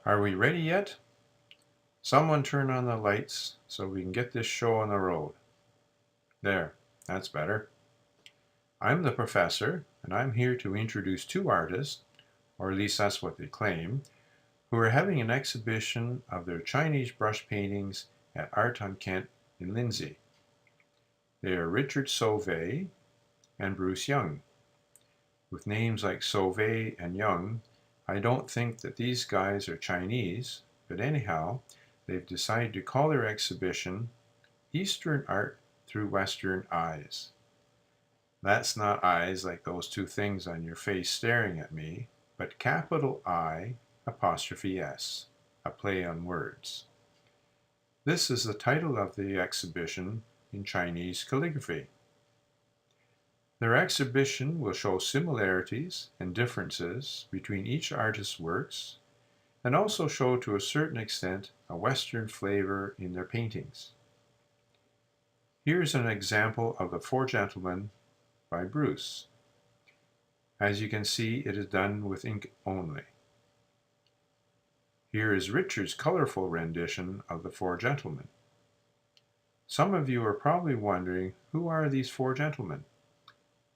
Are we ready yet? Someone turn on the lights so we can get this show on the road. There, that's better. I'm the professor, and I'm here to introduce two artists, or at least that's what they claim, who are having an exhibition of their Chinese brush paintings at Art on Kent in Lindsay. They are Richard Sauvé and Bruce Young. With names like Sauvé and Young, I don't think that these guys are Chinese, but anyhow, they've decided to call their exhibition Eastern Art Through Western Eyes. That's not eyes like those two things on your face staring at me, but capital I apostrophe S, a play on words. This is the title of the exhibition in Chinese calligraphy. Their exhibition will show similarities and differences between each artist's works and also show to a certain extent a Western flavor in their paintings. Here's an example of The Four Gentlemen by Bruce. As you can see, it is done with ink only. Here is Richard's colorful rendition of The Four Gentlemen. Some of you are probably wondering, who are these four gentlemen?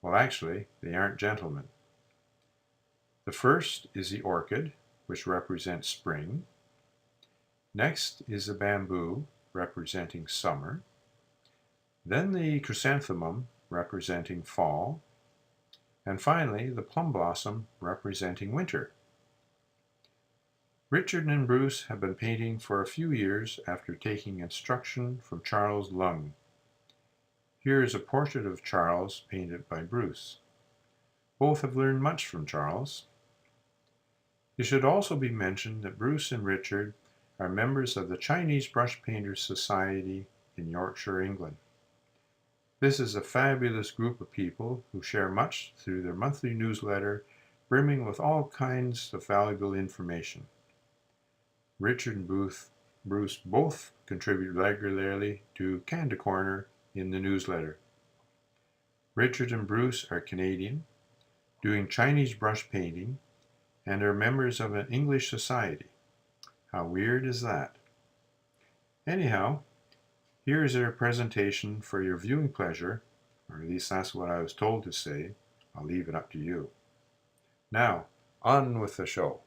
Well, actually, they aren't gentlemen. The first is the orchid, which represents spring. Next is the bamboo, representing summer. Then the chrysanthemum, representing fall. And finally, the plum blossom, representing winter. Richard and Bruce have been painting for a few years after taking instruction from Charles Lung. Here is a portrait of Charles painted by Bruce. Both have learned much from Charles. It should also be mentioned that Bruce and Richard are members of the Chinese Brush Painters Society in Yorkshire, England. This is a fabulous group of people who share much through their monthly newsletter, brimming with all kinds of valuable information. Richard and Bruce both contribute regularly to Canada Corner in the newsletter. Richard and Bruce are Canadian, doing Chinese brush painting, and are members of an English society. How weird is that? Anyhow, here is their presentation for your viewing pleasure, or at least that's what I was told to say. I'll leave it up to you. Now, on with the show.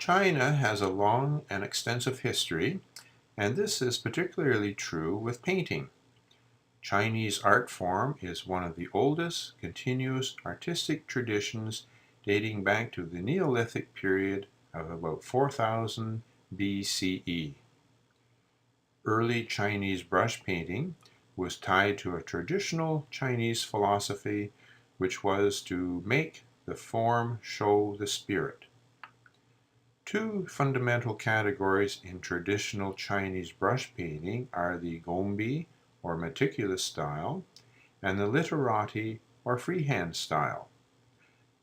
China has a long and extensive history, and this is particularly true with painting. Chinese art form is one of the oldest continuous artistic traditions dating back to the Neolithic period of about 4000 BCE. Early Chinese brush painting was tied to a traditional Chinese philosophy, which was to make the form show the spirit. Two fundamental categories in traditional Chinese brush painting are the gongbi, or meticulous style, and the literati, or freehand style.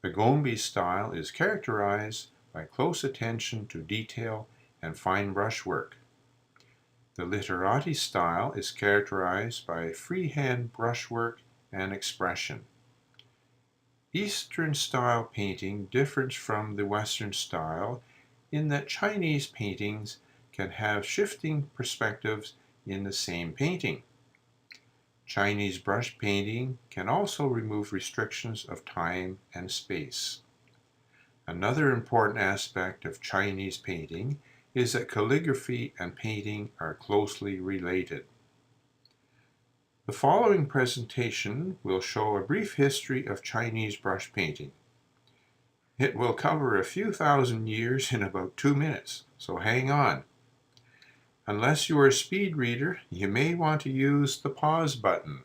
The gongbi style is characterized by close attention to detail and fine brushwork. The literati style is characterized by freehand brushwork and expression. Eastern style painting differs from the Western style in that Chinese paintings can have shifting perspectives in the same painting. Chinese brush painting can also remove restrictions of time and space. Another important aspect of Chinese painting is that calligraphy and painting are closely related. The following presentation will show a brief history of Chinese brush painting. It will cover a few thousand years in about 2 minutes, so hang on. Unless you are a speed reader, you may want to use the pause button.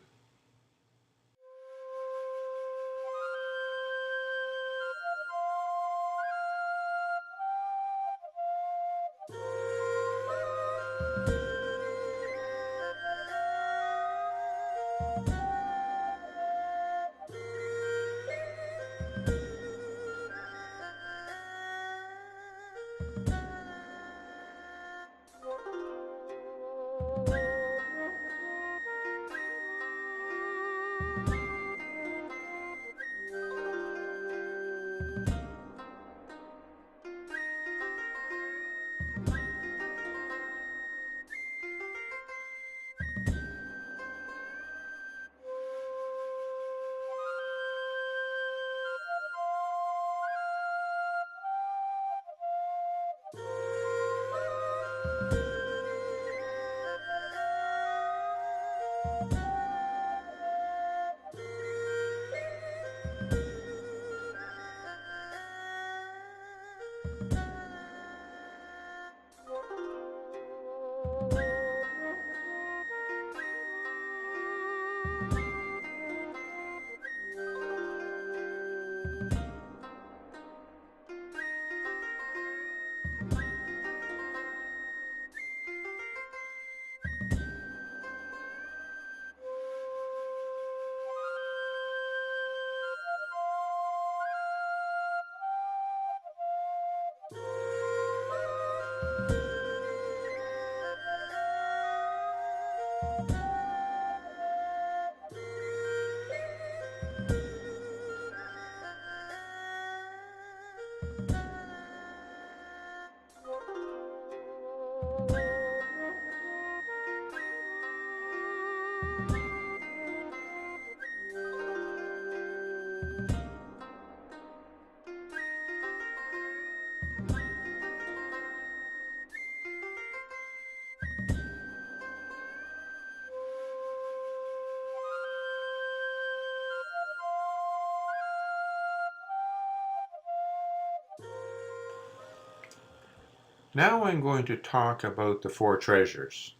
Now I'm going to talk about the four treasures.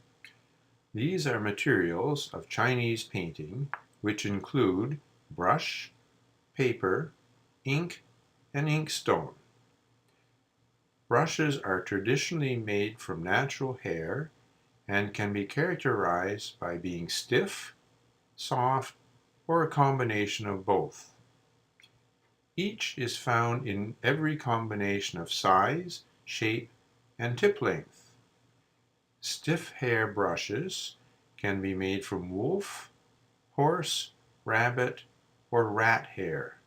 These are materials of Chinese painting, which include brush, paper, ink, and inkstone. Brushes are traditionally made from natural hair and can be characterized by being stiff, soft, or a combination of both. Each is found in every combination of size, shape, and tip length. Stiff hair brushes can be made from wolf, horse, rabbit, or rat hair.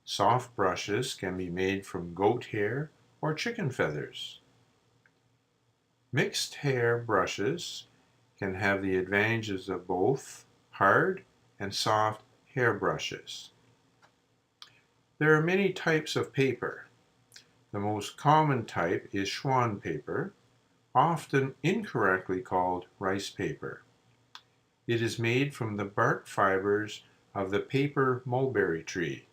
Soft brushes can be made from goat hair or chicken feathers. Mixed hair brushes can have the advantages of both hard and soft hair brushes. There are many types of paper. The most common type is Schwan paper, often incorrectly called rice paper. It is made from the bark fibers of the paper mulberry tree.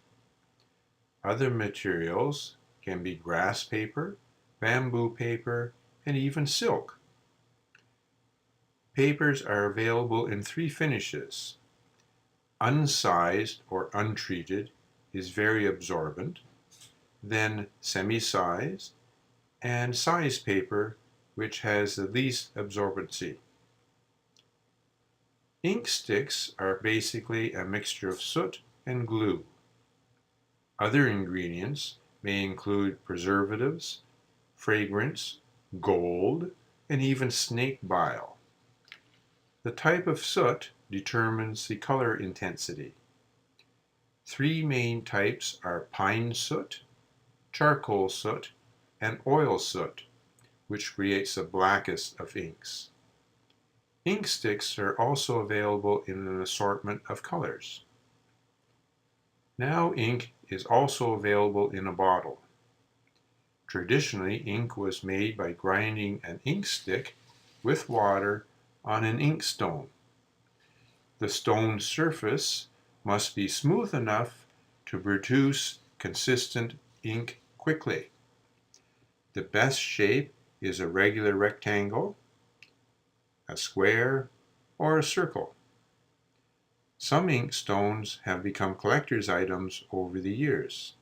Other materials can be grass paper, bamboo paper, and even silk. Papers are available in 3 finishes. Unsized or untreated is very absorbent, then semi-sized, and sized paper, which has the least absorbency. Ink sticks are basically a mixture of soot and glue. Other ingredients may include preservatives, fragrance, gold, and even snake bile. The type of soot determines the color intensity. 3 main types are pine soot, charcoal soot, and oil soot, which creates the blackest of inks. Ink sticks are also available in an assortment of colors. Now ink is also available in a bottle. Traditionally, ink was made by grinding an ink stick with water on an ink stone. The stone surface must be smooth enough to produce consistent ink quickly. The best shape is a regular rectangle, a square, or a circle. Some ink stones have become collector's items over the years.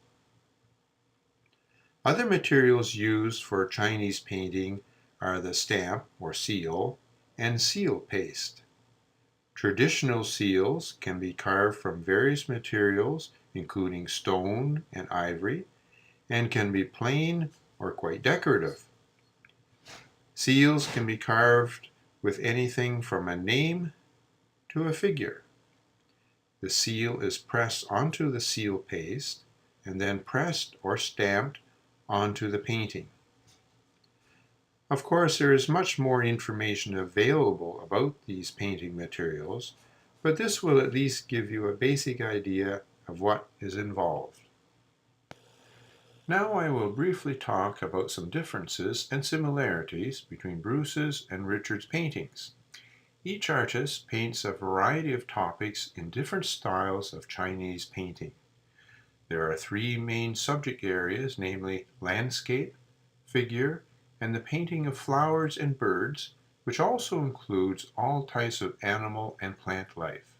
Other materials used for Chinese painting are the stamp or seal and seal paste. Traditional seals can be carved from various materials, including stone and ivory, and can be plain or quite decorative. Seals can be carved with anything from a name to a figure. The seal is pressed onto the seal paste and then pressed or stamped onto the painting. Of course, there is much more information available about these painting materials, but this will at least give you a basic idea of what is involved. Now I will briefly talk about some differences and similarities between Bruce's and Richard's paintings. Each artist paints a variety of topics in different styles of Chinese painting. There are 3 main subject areas, namely landscape, figure, and the painting of flowers and birds, which also includes all types of animal and plant life.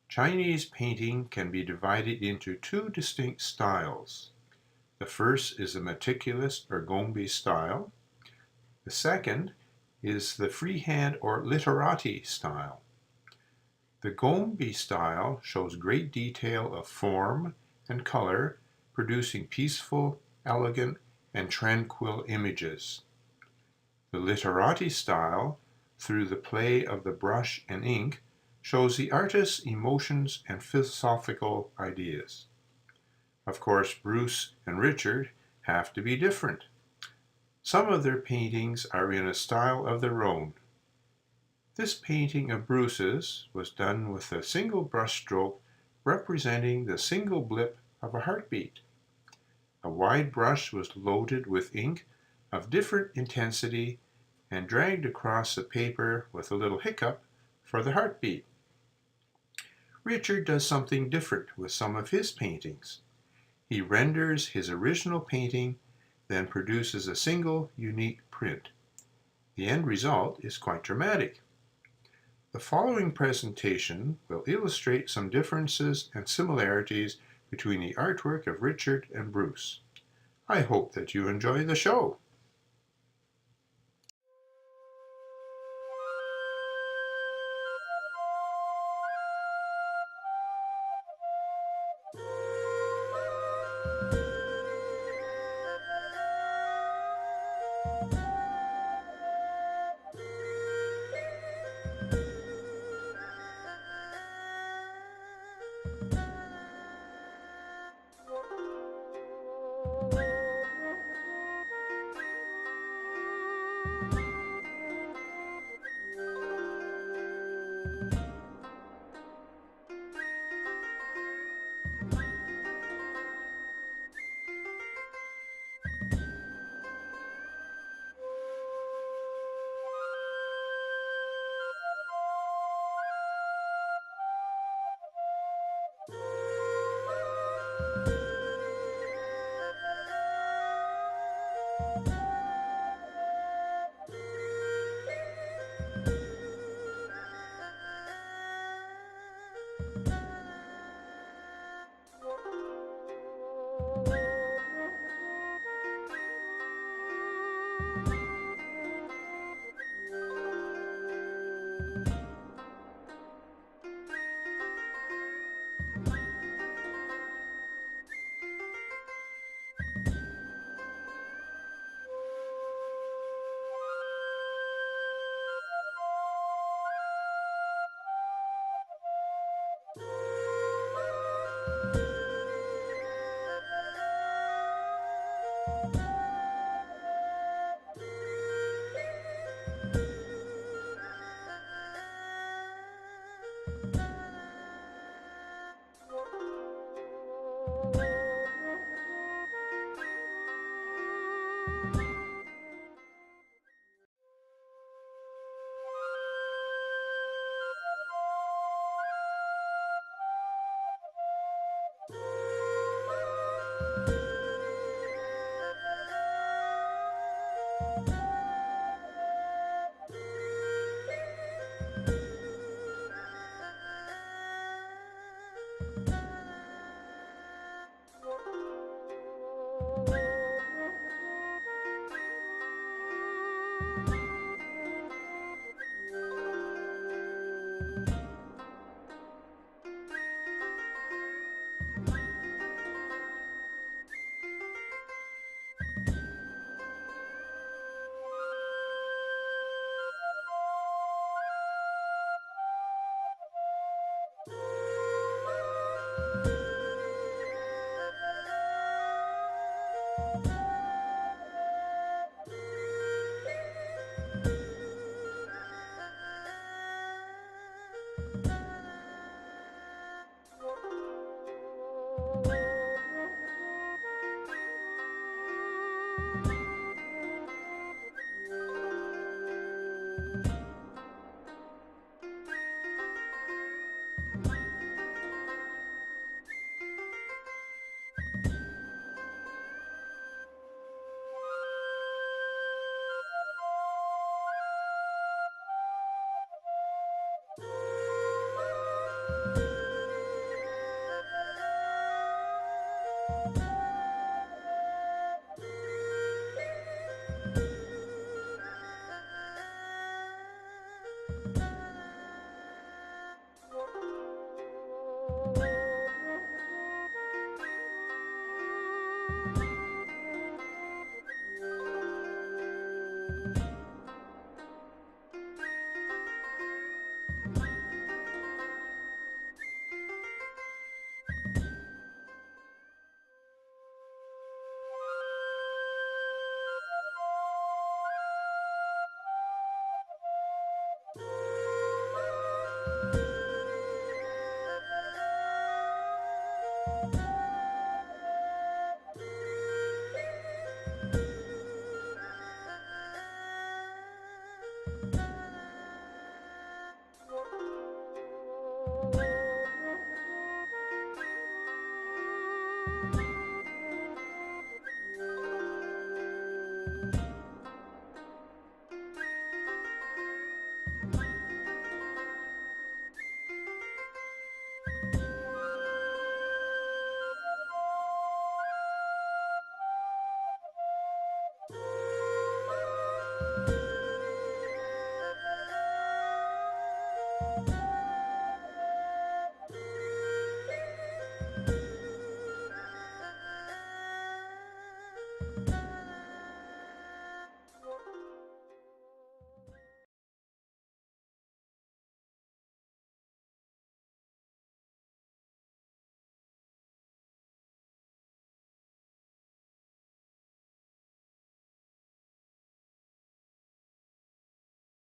Chinese painting can be divided into 2 distinct styles. The first is the meticulous or Gombe style. The second is the freehand or literati style. The Gombe style shows great detail of form and color, producing peaceful, elegant, and tranquil images. The literati style, through the play of the brush and ink, shows the artist's emotions and philosophical ideas. Of course, Bruce and Richard have to be different. Some of their paintings are in a style of their own. This painting of Bruce's was done with a single brushstroke representing the single blip of a heartbeat. A wide brush was loaded with ink of different intensity and dragged across the paper with a little hiccup for the heartbeat. Richard does something different with some of his paintings. He renders his original painting, then produces a single unique print. The end result is quite dramatic. The following presentation will illustrate some differences and similarities between the artwork of Richard and Bruce. I hope that you enjoy the show.